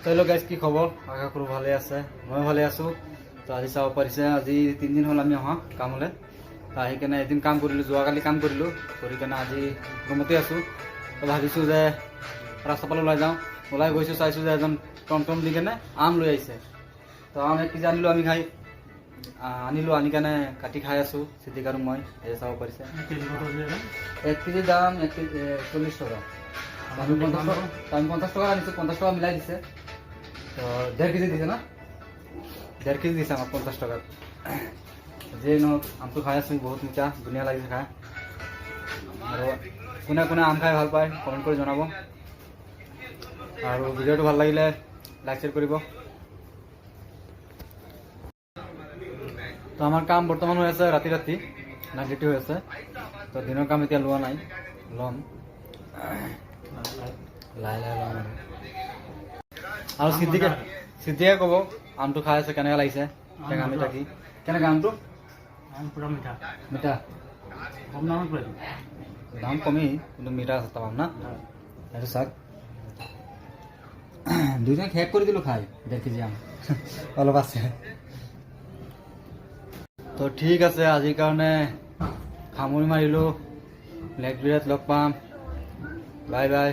Hello' guys, কি খবৰ? আশা কৰোঁ ভালে আছে, মই ভালে আছোঁ। তো আজি চাব পাৰিছে, আজি 3 দিন হ'ল আমি অহা কামলৈ। তো আহি কেনে এদিন কাম কৰিলোঁ, যোৱাকালি কাম কৰিলোঁ, কৰি কেনে আজি ৰুমতে আছোঁ। তো ভাবিছোঁ যে ৰাস্তা ফালে ওলাই যাওঁ, ওলাই গৈছোঁ, চাইছোঁ যে এজন টমটম দি কেনে আম লৈ আহিছে। তো আম 1 কেজি আনিলোঁ, আমি আনি কেনে কাটি খাই আছোঁ, সিদ্দিক আৰু মই। এই চাব পাৰিছে 1 কেজিৰ দাম 40 টকা। আমি 50 টকা আনিছোঁ, 50 টকা মিলাই দিছে। তো 1.5 কেজি দিছে না, 1.5 কেজি দিছে আমাক 50 টকাত। যিয়ে নহওক আমটো খাই আছোঁ, বহুত মিঠা, ধুনীয়া লাগিছে খাই। আৰু কোনে কোনে আম খাই ভাল পায় কমেণ্ট কৰি জনাব, আৰু ভিডিঅ'টো ভাল লাগিলে লাইক শ্বেয়াৰ কৰিব। তো আমাৰ কাম বৰ্তমান হৈ আছে ৰাতি নাইট ডিউটি হৈ আছে। তো দিনৰ কাম এতিয়া লোৱা নাই, ল'ম লাহে লাহে ল'ম। আৰু সিদ্দিকে ক'ব আমটো খাই আছে কেনেকৈ লাগিছে, টেঙা মিঠা কি কেনেকৈ আমটো? পুৰা মিঠা মিঠা, কম দামত পাই দাম কমেই কিন্তু মিঠা আছে তামাম না। সেইটো চাওক, দুইজন শেষ কৰি দিলোঁ খাই 1.5 কেজি আম, অলপ আছে। তো ঠিক আছে, আজিৰ কাৰণে সামৰি মাৰিলোঁ। নেক্সট ভিডিঅ'ত লগ পাম, বাই বাই।